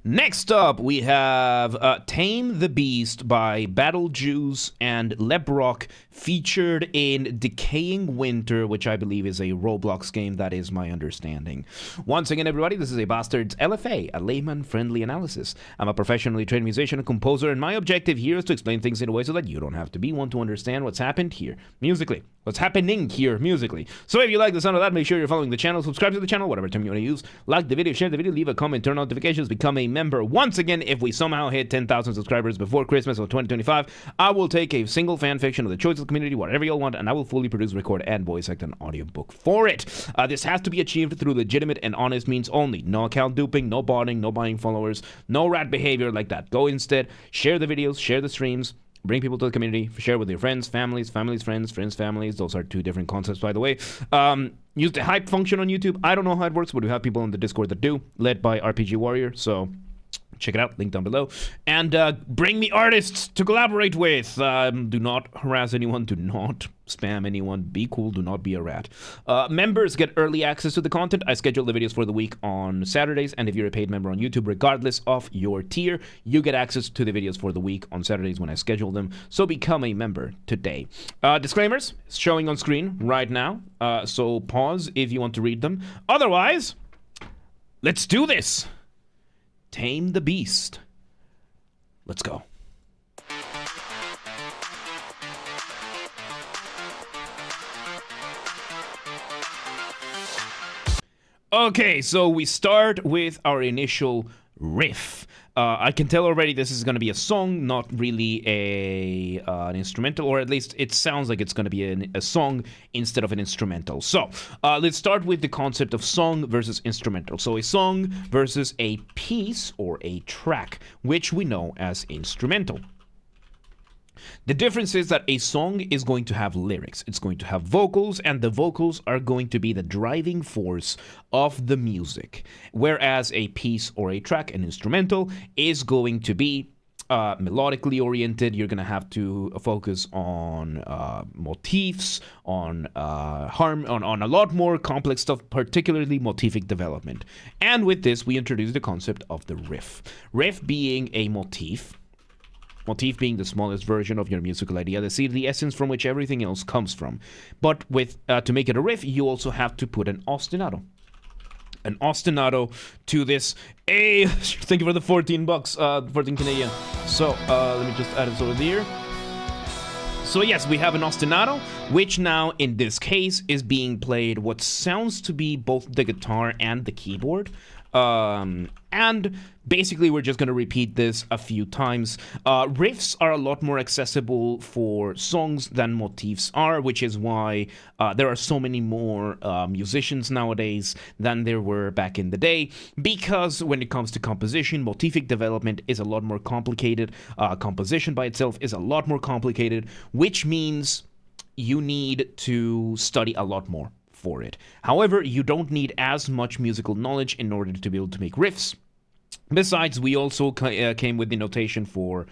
Next up, we have Tame the Beast by Battlejuice and Lebrock, featured in Decaying Winter, which I believe is a Roblox game. That is my understanding. Once again, everybody, this is a Basterd's LFA, a layman-friendly analysis. I'm a professionally trained musician and composer, and my objective here is to explain things in a way so that you don't have to be one to understand what's happened here musically. What's happening here musically. So if you like the sound of that, make sure you're following the channel, subscribe to the channel, whatever term you want to use, like the video, share the video, leave a comment, turn on notifications, become a member. Once again, if we somehow hit 10,000 subscribers before Christmas of 2025, I will take a single fan fiction of the choice of the community, whatever you'll want, and I will fully produce, record, and voice act an audiobook for it. This has to be achieved through legitimate and honest means only. No account duping, no botting, no buying followers, no rat behavior like that. Go instead, share the videos, share the streams, bring people to the community, share with your friends, families, friends, families. Those are two different concepts, by the way. Use the hype function on YouTube. I don't know how it works, but we have people in the Discord that do, led by RPG Warrior, so check it out, link down below. And bring me artists to collaborate with. Do not harass anyone, do not spam anyone, be cool, do not be a rat. Members get early access to the content. I schedule the videos for the week on Saturdays, and if you're a paid member on YouTube, regardless of your tier, you get access to the videos for the week on Saturdays when I schedule them, so become a member today. Disclaimers showing on screen right now, so pause if you want to read them. Otherwise, let's do this. Tame the Beast. Let's go. Okay, so we start with our initial riff. I can tell already this is going to be a song, not really an instrumental, or at least it sounds like it's going to be a song instead of an instrumental. So let's start with the concept of song versus instrumental. So a song versus a piece or a track, which we know as instrumental. The difference is that a song is going to have lyrics, it's going to have vocals, and the vocals are going to be the driving force of the music, whereas a piece or a track, an instrumental, is going to be melodically oriented. You're going to have to focus on motifs, on on a lot more complex stuff, particularly motific development. And with this, we introduce the concept of the riff. Riff being a motif being the smallest version of your musical idea, the essence from which everything else comes from. But with to make it a riff, you also have to put an ostinato. An ostinato to this. Thank you for the 14 bucks, 14 Canadian. So let me just add it over there. So yes, we have an ostinato, which now in this case is being played what sounds to be both the guitar and the keyboard. And basically we're just going to repeat this a few times. Riffs are a lot more accessible for songs than motifs are, which is why there are so many more musicians nowadays than there were back in the day, because when it comes to composition, motific development is a lot more complicated. Composition by itself is a lot more complicated, which means you need to study a lot more for it. However, you don't need as much musical knowledge in order to be able to make riffs. Besides, we also came with the notation for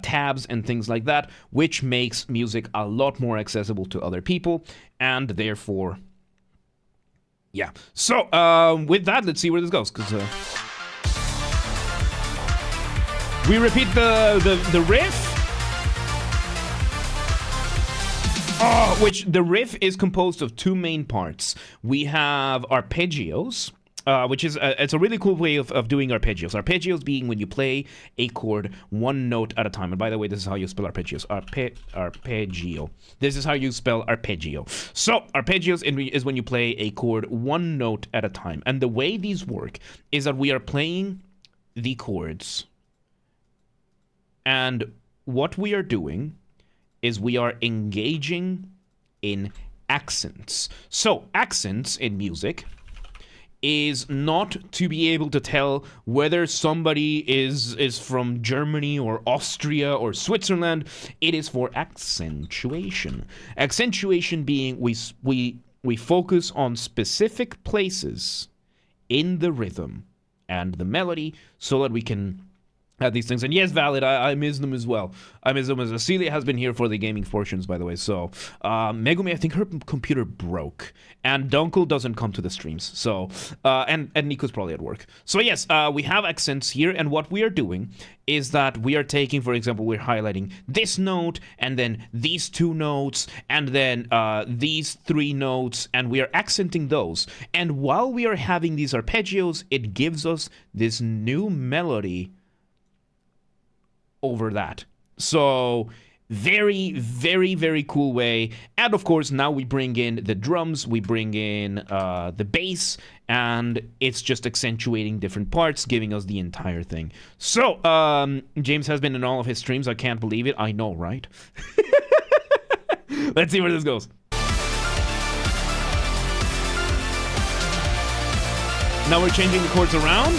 tabs and things like that, which makes music a lot more accessible to other people, and therefore, yeah. So, with that, let's see where this goes, because we repeat the riff. Which the riff is composed of two main parts. We have arpeggios, which is it's a really cool way of doing arpeggios. Arpeggios being when you play a chord one note at a time. And by the way, this is how you spell arpeggios. Arpeggio. This is how you spell arpeggio. So arpeggios is when you play a chord one note at a time. And the way these work is that we are playing the chords, and what we are doing is we are engaging in accents. So accents in music is not to be able to tell whether somebody is from Germany or Austria or Switzerland. It is for accentuation. Accentuation being we focus on specific places in the rhythm and the melody so that we can at these things. And yes, Valid, I miss them as well. I miss them as well. Celia has been here for the gaming portions, by the way. So, Megumi, I think her computer broke. And Dunkel doesn't come to the streams. So, and Nico's probably at work. So, yes, we have accents here. And what we are doing is that we are taking, for example, we're highlighting this note, and then these two notes, and then these three notes, and we are accenting those. And while we are having these arpeggios, it gives us this new melody over that. So very, very, very cool way. And of course, now we bring in the drums, we bring in the bass, and it's just accentuating different parts, giving us the entire thing. So James has been in all of his streams. I can't believe it. I know, right? Let's see where this goes. Now we're changing the chords around.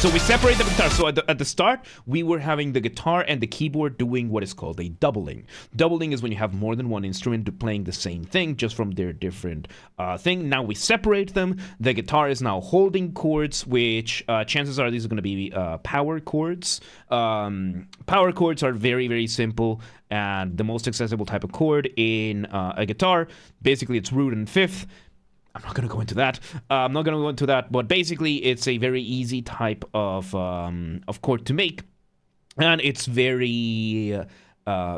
So we separate the guitar. So at the start, we were having the guitar and the keyboard doing what is called a doubling. Doubling is when you have more than one instrument playing the same thing, just from their different thing. Now we separate them. The guitar is now holding chords, which chances are these are going to be power chords. Power chords are very, very simple and the most accessible type of chord in a guitar. Basically, it's root and fifth. I'm not going to go into that. But basically, it's a very easy type of chord to make, and it's very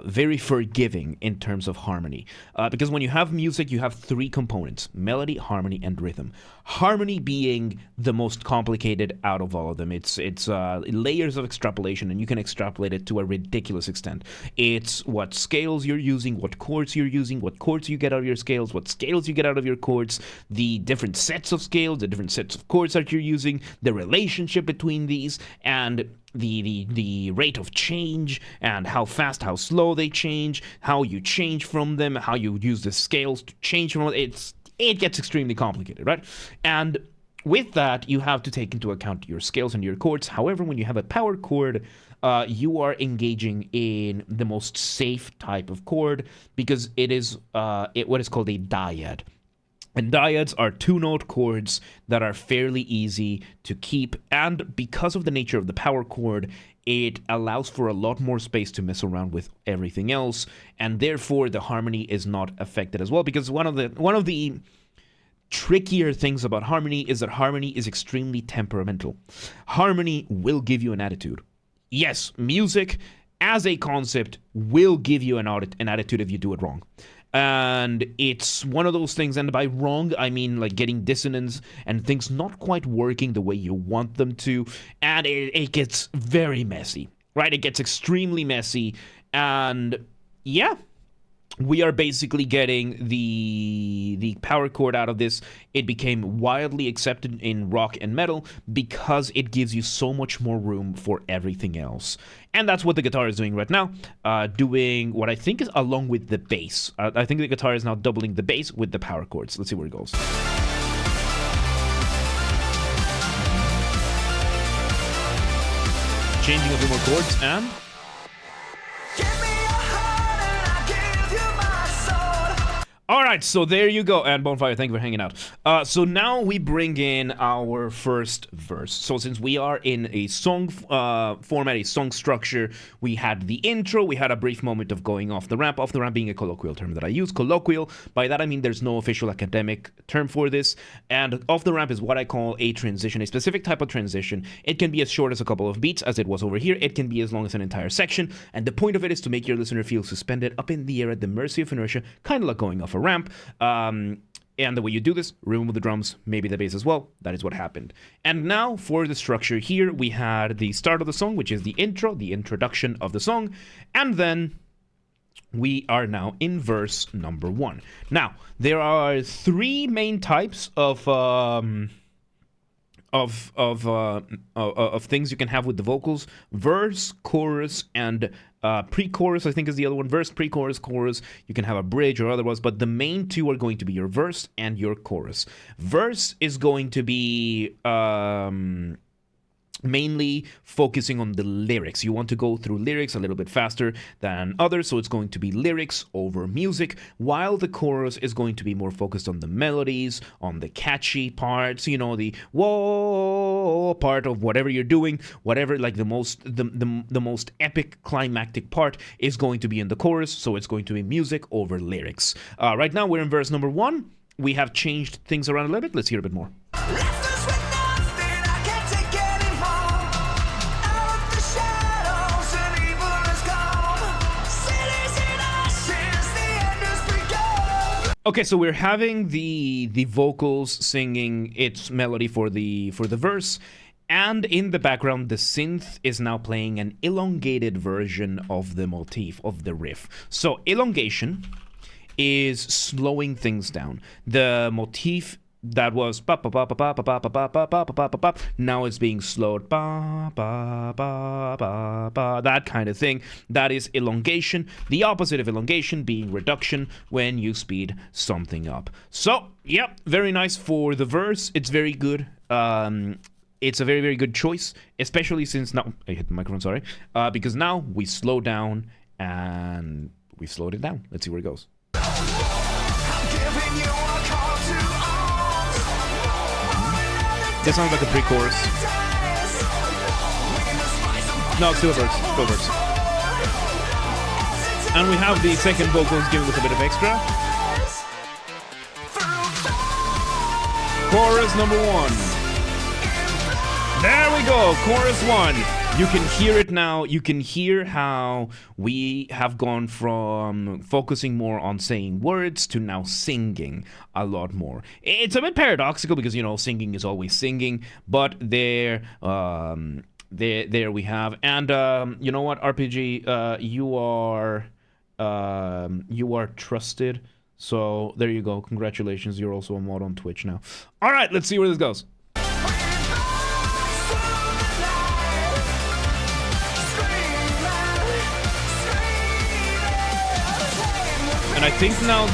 very forgiving in terms of harmony. Because when you have music, you have three components: melody, harmony, and rhythm. Harmony being the most complicated out of all of them. It's layers of extrapolation, and you can extrapolate it to a ridiculous extent. It's what scales you're using, what chords you're using, what chords you get out of your scales, what scales you get out of your chords, the different sets of scales, the different sets of chords that you're using, the relationship between these, and the rate of change, and how fast, how slow they change, how you change from them, how you use the scales to change from it. It gets extremely complicated, right? And with that, you have to take into account your scales and your chords. However, when you have a power chord, you are engaging in the most safe type of chord, because it is what is called a dyad. And dyads are two-note chords that are fairly easy to keep, and because of the nature of the power chord, it allows for a lot more space to mess around with everything else, and therefore the harmony is not affected as well. Because one of the trickier things about harmony is that harmony is extremely temperamental. Harmony will give you an attitude. Yes, music as a concept will give you an attitude if you do it wrong. And it's one of those things, and by wrong, I mean like getting dissonance and things not quite working the way you want them to, and it gets very messy, right? It gets extremely messy, and yeah, we are basically getting the power chord out of this. It became wildly accepted in rock and metal because it gives you so much more room for everything else. And that's what the guitar is doing right now, doing what I think is along with the bass. I think the guitar is now doubling the bass with the power chords. Let's see where it goes. Changing a few more chords, and all right, so there you go. And Bonfire, thank you for hanging out. So now we bring in our first verse. So since we are in a song format, a song structure, we had the intro, we had a brief moment of going off the ramp being a colloquial term that I use. Colloquial, by that I mean there's no official academic term for this. And off the ramp is what I call a transition, a specific type of transition. It can be as short as a couple of beats, as it was over here. It can be as long as an entire section. And the point of it is to make your listener feel suspended up in the air at the mercy of inertia, kind of like going off a ramp. And the way you do this, remove the drums, maybe the bass as well. That is what happened. And now for the structure here, we had the start of the song, which is the intro, the introduction of the song, and then we are now in verse number 1. Now, there are three main types of things you can have with the vocals: verse, chorus, and pre-chorus. I think is the other one. Verse, pre-chorus, chorus. You can have a bridge or otherwise, but the main two are going to be your verse and your chorus. Verse is going to be mainly focusing on the lyrics. You want to go through lyrics a little bit faster than others, so it's going to be lyrics over music, while the chorus is going to be more focused on the melodies, on the catchy parts, you know, the whoa part of whatever you're doing, whatever, like the most epic climactic part is going to be in the chorus, so it's going to be music over lyrics. Right now we're in verse number 1. We have changed things around a little bit. Let's hear a bit more. Okay, so we're having the vocals singing its melody for the verse, and in the background the synth is now playing an elongated version of the motif, of the riff. So elongation is slowing things down. The motif that was ba ba ba ba ba ba ba ba ba ba ba ba ba, now it's being slowed, ba ba ba ba ba, that kind of thing. That is elongation. The opposite of elongation being reduction, when you speed something up. So yeah, very nice for the verse. It's very good. It's a very, very good choice, especially since now I hit the microphone, sorry, because now we slow down, and we've slowed it down. Let's see where it goes. That sounds like a pre-chorus. No, it's still a verse. Still a verse. And we have the second vocals giving us a bit of extra. Chorus number 1. There we go, chorus 1. You can hear it now. You can hear how we have gone from focusing more on saying words to now singing a lot more. It's a bit paradoxical because, you know, singing is always singing, but there we have. And you know what, RPG, you are trusted. So there you go. Congratulations. You're also a mod on Twitch now. All right, let's see where this goes. And I think now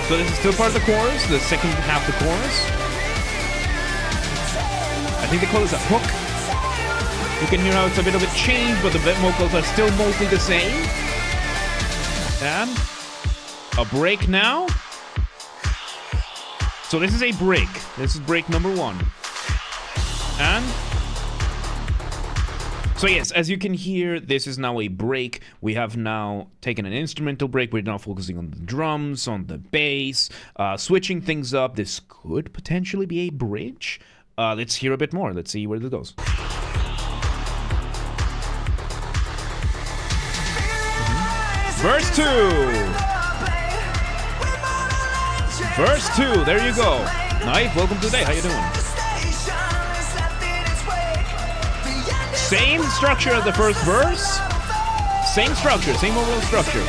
so this is still part of the chorus, the second half of the chorus. I think they call this a hook. You can hear how it's a bit of a change, but the vocals are still mostly the same. And a break now. So this is a break. This is break number 1. And so yes, as you can hear, this is now a break. We have now taken an instrumental break. We're now focusing on the drums, on the bass, switching things up. This could potentially be a bridge. Let's hear a bit more. Let's see where this goes. Verse 2. Verse 2. There you go. Knife, welcome to the day. How you doing? Same structure as the first verse. Same structure, same overall structure.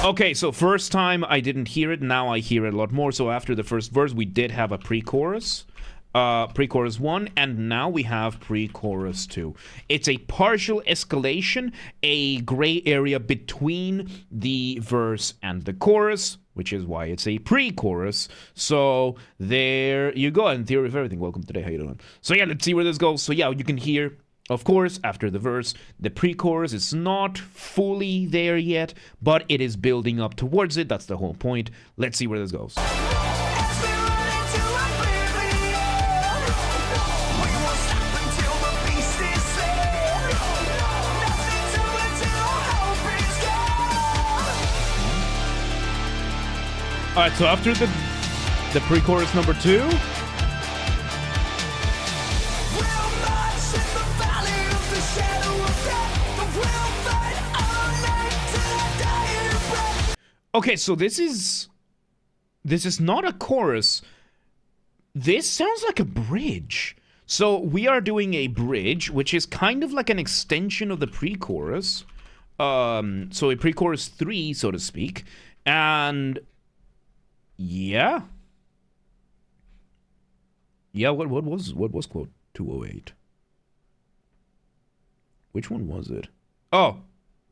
Okay, so first time I didn't hear it, now I hear it a lot more. So after the first verse, we did have a pre-chorus. Pre-chorus 1, and now we have pre-chorus 2. It's a partial escalation, a gray area between the verse and the chorus, which is why it's a pre-chorus. So there you go. And theory of everything. Welcome today. How you doing? So yeah, let's see where this goes. So yeah, you can hear, of course, after the verse, the pre-chorus is not fully there yet, but it is building up towards it. That's the whole point. Let's see where this goes. Alright, so after the pre-chorus number 2. Okay, so this is not a chorus. This sounds like a bridge. So we are doing a bridge, which is kind of like an extension of the pre-chorus. So a pre-chorus 3, so to speak. And yeah. Yeah, what was quote 208? Which one was it? Oh,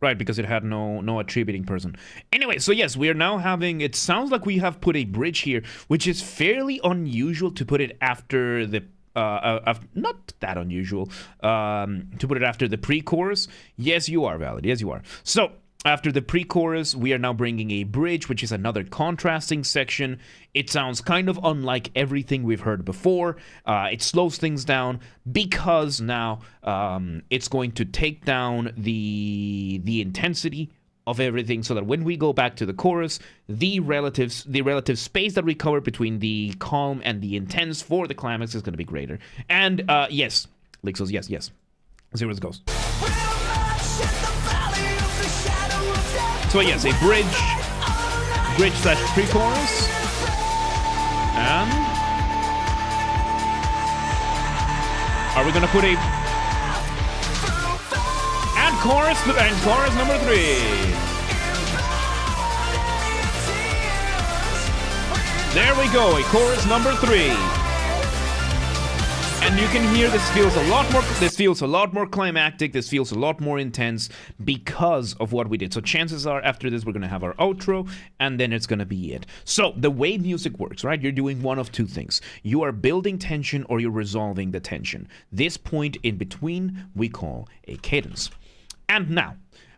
Right, because it had no attributing person. Anyway, so yes, we are now having, it sounds like we have put a bridge here, which is fairly unusual to put it after the, not that unusual, to put it after the pre-chorus. Yes, you are, Valid. Yes, you are. So, after the pre-chorus, we are now bringing a bridge, which is another contrasting section. It sounds kind of unlike everything we've heard before. It slows things down because now it's going to take down the intensity of everything, so that when we go back to the chorus, the relative space that we cover between the calm and the intense for the climax is going to be greater. And yes, Lixos, yes. Let's see where this goes. So yes, a bridge / pre-chorus, and are we gonna put a chorus number 3? There we go, a chorus number 3. And you can hear this feels a lot more climactic, this feels a lot more intense because of what we did. So chances are after this we're going to have our outro and then it's going to be it. So the way music works, right? You're doing one of two things. You are building tension or you're resolving the tension. This point in between we call a cadence. And now,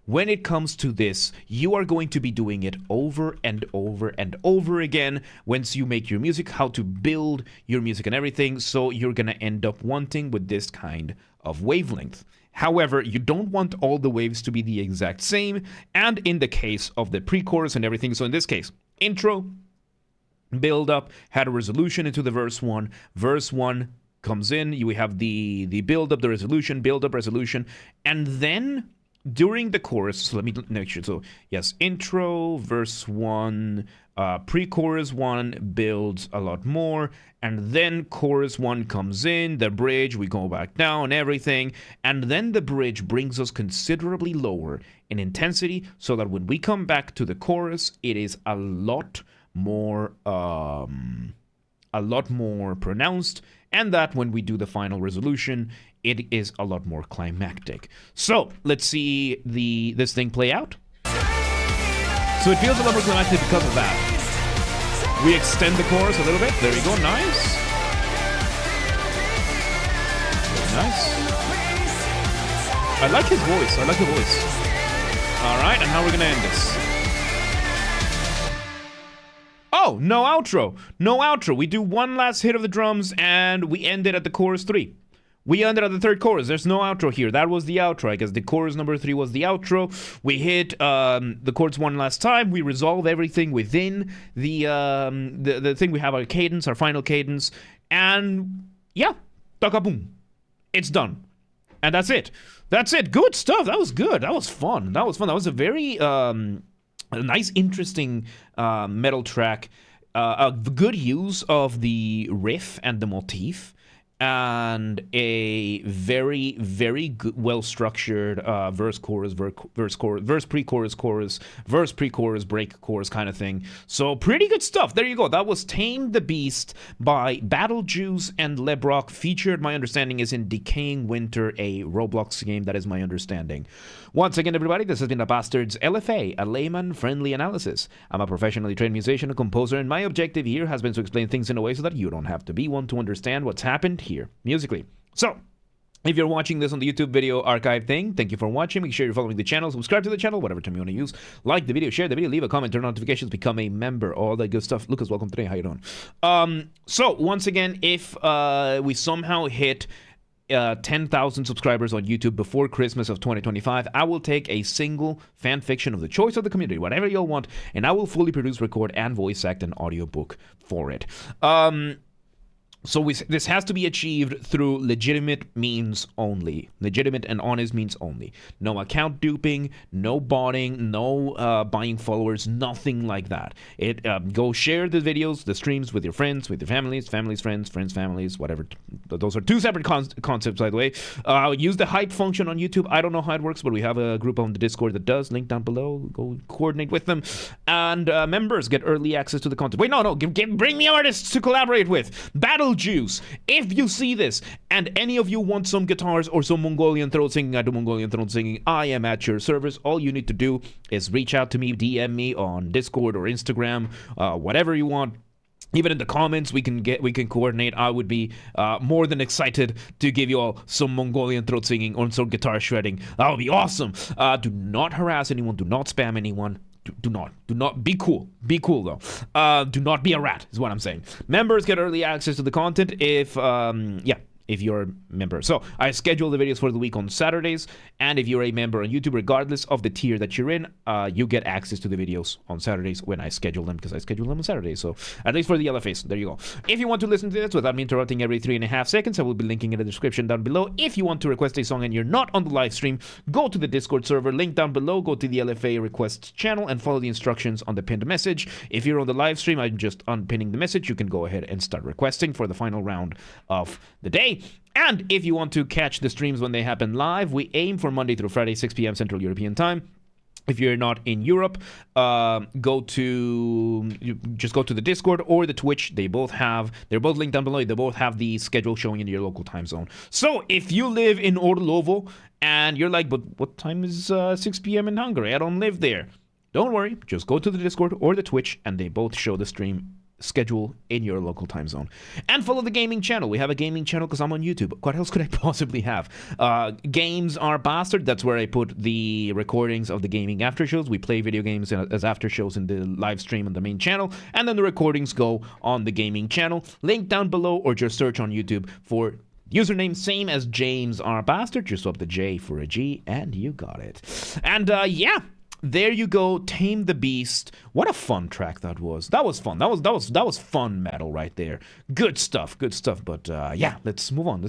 when it comes to this, you are going to be doing it over and over and over again once you make your music, how to build your music and everything, so you're going to end up wanting with this kind of wavelength. However, you don't want all the waves to be the exact same, and in the case of the pre-chorus and everything, so in this case, intro, build up, had a resolution into the verse 1, verse 1 comes in, you have the build up, the resolution, build up, resolution, and then during the chorus, so let me make sure. So yes, intro, verse 1, pre-chorus 1 builds a lot more, and then chorus 1 comes in, the bridge, we go back down, everything, and then the bridge brings us considerably lower in intensity, so that when we come back to the chorus, it is a lot more pronounced, and that when we do the final resolution, it is a lot more climactic. So let's see this thing play out. So it feels a lot more climactic because of that. We extend the chorus a little bit. There we go. Nice. Very nice. I like his voice. I like the voice. All right, and how are we gonna end this? Oh, no outro. No outro. We do one last hit of the drums and we end it at the chorus 3. We ended at the third chorus. There's no outro here. That was the outro. I guess the chorus number 3 was the outro. We hit the chords one last time. We resolve everything within the thing. We have our cadence, our final cadence. And yeah, taka-boom. It's done. And that's it. That's it. Good stuff. That was good. That was fun. That was a very nice, interesting metal track. A good use of the riff and the motif. And a very, very good, well-structured verse, chorus, verse, pre-chorus, chorus, verse, pre-chorus, break, chorus kind of thing. So pretty good stuff. There you go. That was Tame the Beast by Battlejuice and Lebrock. Featured, my understanding, is in Decaying Winter, a Roblox game. That is my understanding. Once again, everybody, this has been a Basterd's LFA, a layman-friendly analysis. I'm a professionally trained musician and composer, and my objective here has been to explain things in a way so that you don't have to be one to understand what's happened here musically. So, if you're watching this on the YouTube video archive thing, thank you for watching. Make sure you're following the channel, subscribe to the channel, whatever term you want to use. Like the video, share the video, leave a comment, turn on notifications, become a member, all that good stuff. Lucas, welcome today. How you doing? So, once again, if we somehow hit 10,000 subscribers on YouTube before Christmas of 2025, I will take a single fan fiction of the choice of the community, whatever you'll want, and I will fully produce, record, and voice act an audiobook for it. So this has to be achieved through legitimate means only. Legitimate and honest means only. No account duping, no botting, no buying followers, nothing like that. Go share the videos, the streams with your friends, with your families, friends, families, whatever. Those are two separate concepts, by the way. Use the hype function on YouTube. I don't know how it works, but we have a group on the Discord that does. Link down below. Go coordinate with them. And members get early access to the content. Wait, no. Bring me artists to collaborate with. Battlejuice Battlejuice, if you see this and any of you want some guitars or some Mongolian throat singing, I do Mongolian throat singing, I am at your service. All you need to do is reach out to me, DM me on Discord or Instagram, whatever you want. Even in the comments, we can coordinate. I would be more than excited to give you all some Mongolian throat singing or some guitar shredding. That would be awesome. Do not harass anyone. Do not spam anyone. Do not be cool. Be cool though. Do not be a rat is what I'm saying. Members get early access to the content if you're a member. So I schedule the videos for the week on Saturdays, and if you're a member on YouTube, regardless of the tier that you're in, you get access to the videos on Saturdays when I schedule them, because I schedule them on Saturdays. So at least for the LFAs, there you go. If you want to listen to this without me interrupting every 3.5 seconds, I will be linking in the description down below. If you want to request a song and you're not on the live stream, go to the Discord server, link down below, go to the LFA requests channel and follow the instructions on the pinned message. If you're on the live stream, I'm just unpinning the message. You can go ahead and start requesting for the final round of the day. And if you want to catch the streams when they happen live, we aim for Monday through Friday, 6 p.m. Central European Time. If you're not in Europe, just go to the Discord or the Twitch. They're both linked down below. They both have the schedule showing in your local time zone. So if you live in Orlovo and you're like, but what time is 6 p.m. in Hungary? I don't live there. Don't worry. Just go to the Discord or the Twitch, and they both show the stream schedule in your local time zone. And follow the gaming channel. We have a gaming channel because I'm on YouTube. What else could I possibly have? Games are Basterd. That's where I put the recordings of the gaming after shows. We play video games as after shows in the live stream on the main channel, and then the recordings go on the gaming channel. Link down below, or just search on YouTube for username same as James R. Basterd. Just swap the J for a G, and you got it. And yeah. There you go, Tame the Beast. What a fun track that was. That was fun. That was fun metal right there. Good stuff. But yeah, let's move on.